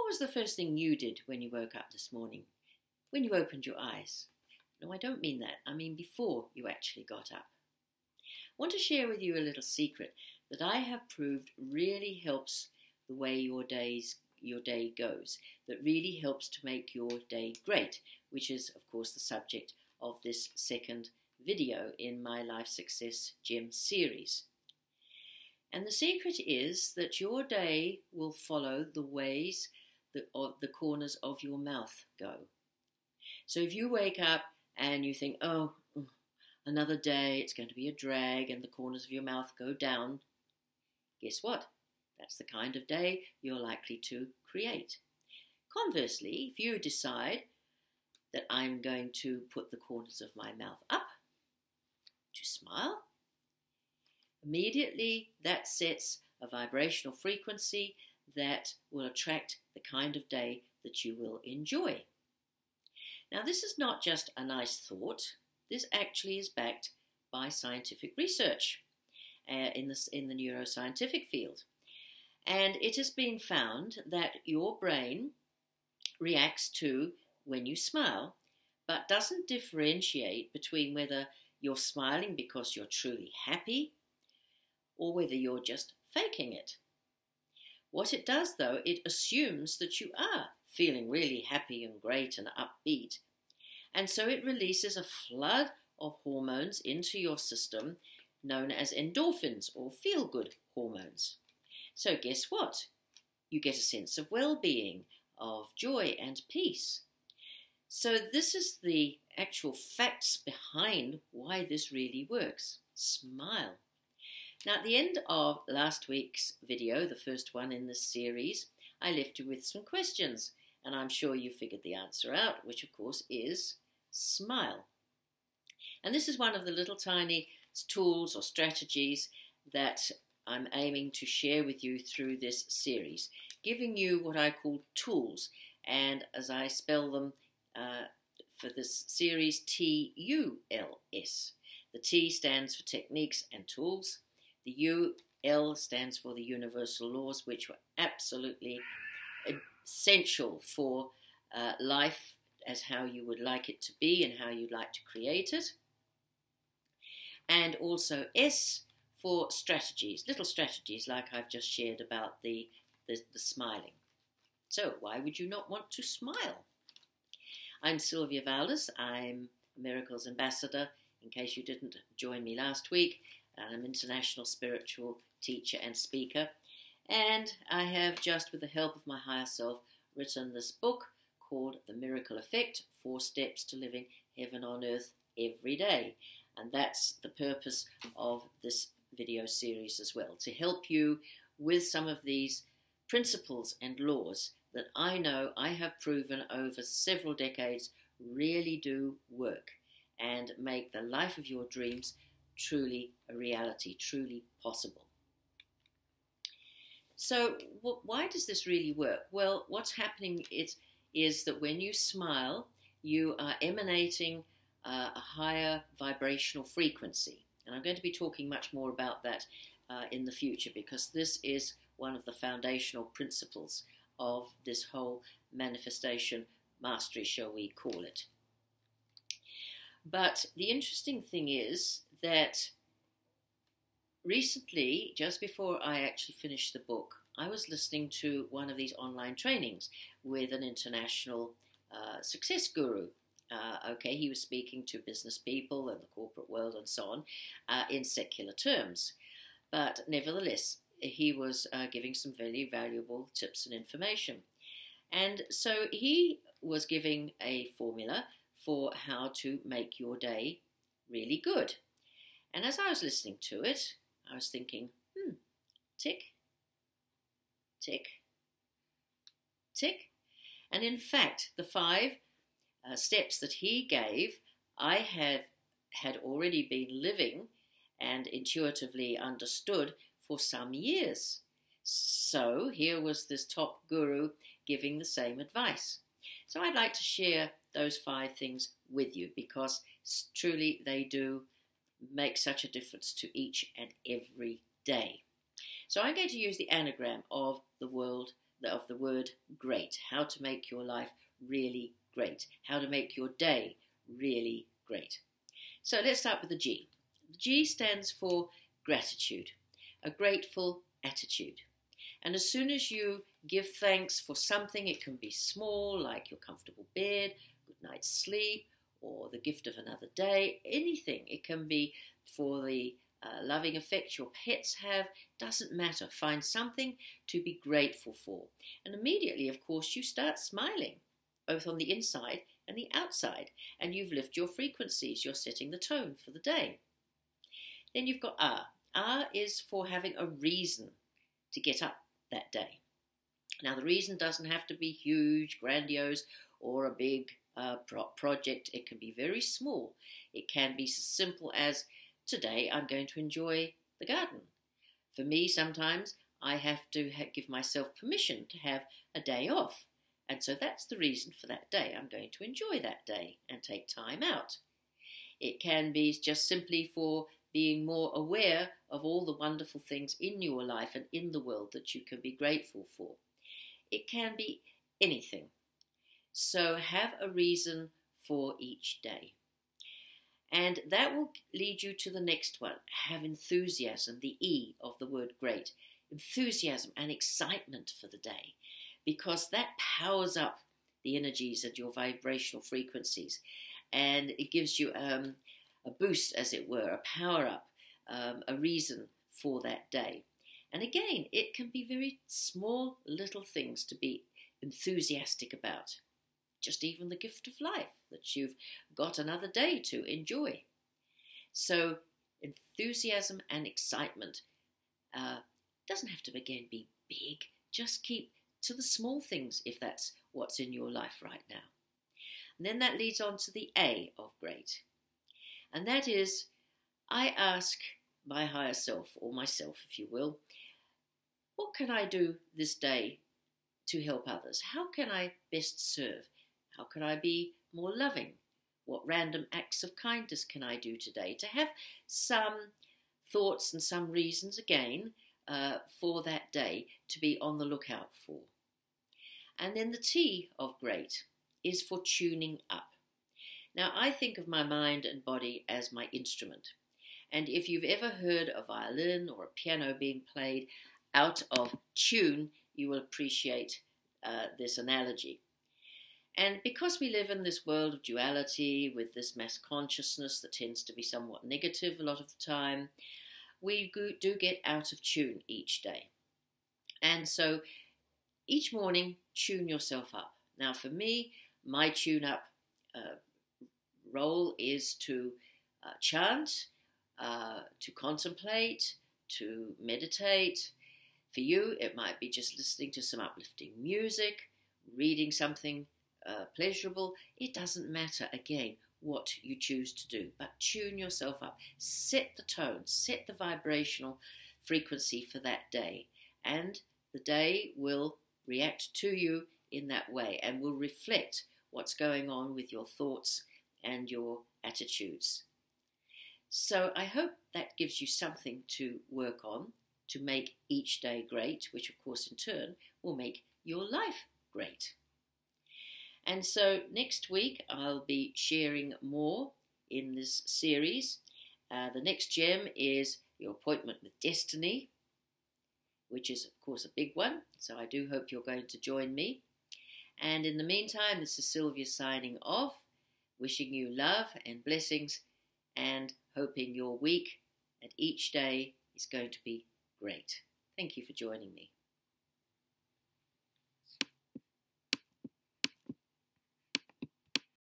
What was the first thing you did when you woke up this morning? When you opened your eyes? No, I don't mean that. I mean before you actually got up. I want to share with you a little secret that I have proved really helps the way your day goes, that really helps to make your day great, which is, of course, the subject of this second video in my Life Success Gem series. And the secret is that your day will follow the ways that the corners of your mouth go. So if you wake up and you think, oh, another day, it's going to be a drag, and the corners of your mouth go down, guess what? That's the kind of day you're likely to create. Conversely, if you decide that I'm going to put the corners of my mouth up to smile, immediately that sets a vibrational frequency that will attract the kind of day that you will enjoy. Now, this is not just a nice thought. This actually is backed by scientific research in the neuroscientific field. And it has been found that your brain reacts to when you smile, but doesn't differentiate between whether you're smiling because you're truly happy or whether you're just faking it. What it does, though, it assumes that you are feeling really happy and great and upbeat. And so it releases a flood of hormones into your system known as endorphins or feel-good hormones. So guess what? You get a sense of well-being, of joy and peace. So this is the actual facts behind why this really works. Smile. Now, at the end of last week's video, the first one in this series, I left you with some questions, and I'm sure you figured the answer out, which of course is smile. And this is one of the little tiny tools or strategies that I'm aiming to share with you through this series, giving you what I call tools, and as I spell them for this series, TULS. The T stands for techniques and tools. The UL stands for the universal laws, which were absolutely essential for life as how you would like it to be and how you'd like to create it. And also S for strategies, little strategies like I've just shared about the smiling. So why would you not want to smile? I'm Sylvia Valdis. I'm a Miracles Ambassador, in case you didn't join me last week. I'm an international spiritual teacher and speaker. And I have, just with the help of my higher self, written this book called The Miracle Effect, 4 Steps to Living Heaven on Earth Every Day. And that's the purpose of this video series as well, to help you with some of these principles and laws that I know I have proven over several decades really do work and make the life of your dreams truly a reality, truly possible. So why does this really work? Well, what's happening is that when you smile, you are emanating a higher vibrational frequency. And I'm going to be talking much more about that in the future, because this is one of the foundational principles of this whole manifestation mastery, shall we call it. But the interesting thing is that recently, just before I actually finished the book, I was listening to one of these online trainings with an international success guru. He was speaking to business people and the corporate world and so on in secular terms. But nevertheless, he was giving some very valuable tips and information. And so he was giving a formula for how to make your day really good. And as I was listening to it, I was thinking, tick, tick, tick. And in fact, the 5 steps that he gave, I had already been living and intuitively understood for some years. So here was this top guru giving the same advice. So I'd like to share those 5 things with you, because truly they do make such a difference to each and every day. So I'm going to use the anagram of the of the word great, how to make your life really great, how to make your day really great. So let's start with the G. The G stands for gratitude, a grateful attitude. And as soon as you give thanks for something, it can be small, like your comfortable bed, good night's sleep, or the gift of another day, anything. It can be for the loving effect your pets have, doesn't matter. Find something to be grateful for. And immediately, of course, you start smiling, both on the inside and the outside, and you've lifted your frequencies. You're setting the tone for the day. Then you've got R. R is for having a reason to get up that day. Now, the reason doesn't have to be huge, grandiose, or a big project. It can be very small. It can be as simple as, today I'm going to enjoy the garden. For me, sometimes I have to give myself permission to have a day off. And so that's the reason for that day. I'm going to enjoy that day and take time out. It can be just simply for being more aware of all the wonderful things in your life and in the world that you can be grateful for. It can be anything. So have a reason for each day. And that will lead you to the next one. Have enthusiasm, the E of the word great. Enthusiasm and excitement for the day, because that powers up the energies and your vibrational frequencies. And it gives you a boost, as it were, a power up, a reason for that day. And again, it can be very small little things to be enthusiastic about. Just even the gift of life, that you've got another day to enjoy. So enthusiasm and excitement doesn't have to, again, be big. Just keep to the small things if that's what's in your life right now. And then that leads on to the A of great. And that is, I ask my higher self, or myself, if you will, what can I do this day to help others? How can I best serve? How can I be more loving? What random acts of kindness can I do today? To have some thoughts and some reasons, again, for that day to be on the lookout for. And then the T of great is for tuning up. Now, I think of my mind and body as my instrument. And if you've ever heard a violin or a piano being played out of tune, you will appreciate this analogy. And because we live in this world of duality with this mass consciousness that tends to be somewhat negative a lot of the time, we do get out of tune each day. And so each morning, tune yourself up. Now for me, my tune-up role is to chant, to contemplate, to meditate. For you, it might be just listening to some uplifting music, reading something pleasurable. It doesn't matter, again, what you choose to do, but tune yourself up. Set the tone, set the vibrational frequency for that day, and the day will react to you in that way and will reflect what's going on with your thoughts and your attitudes. So I hope that gives you something to work on to make each day great, which of course in turn will make your life great. And so next week I'll be sharing more in this series. The next gem is your appointment with destiny, which is of course a big one. So I do hope you're going to join me. And in the meantime, this is Sylvia signing off, wishing you love and blessings and hoping your week and each day is going to be great. Thank you for joining me.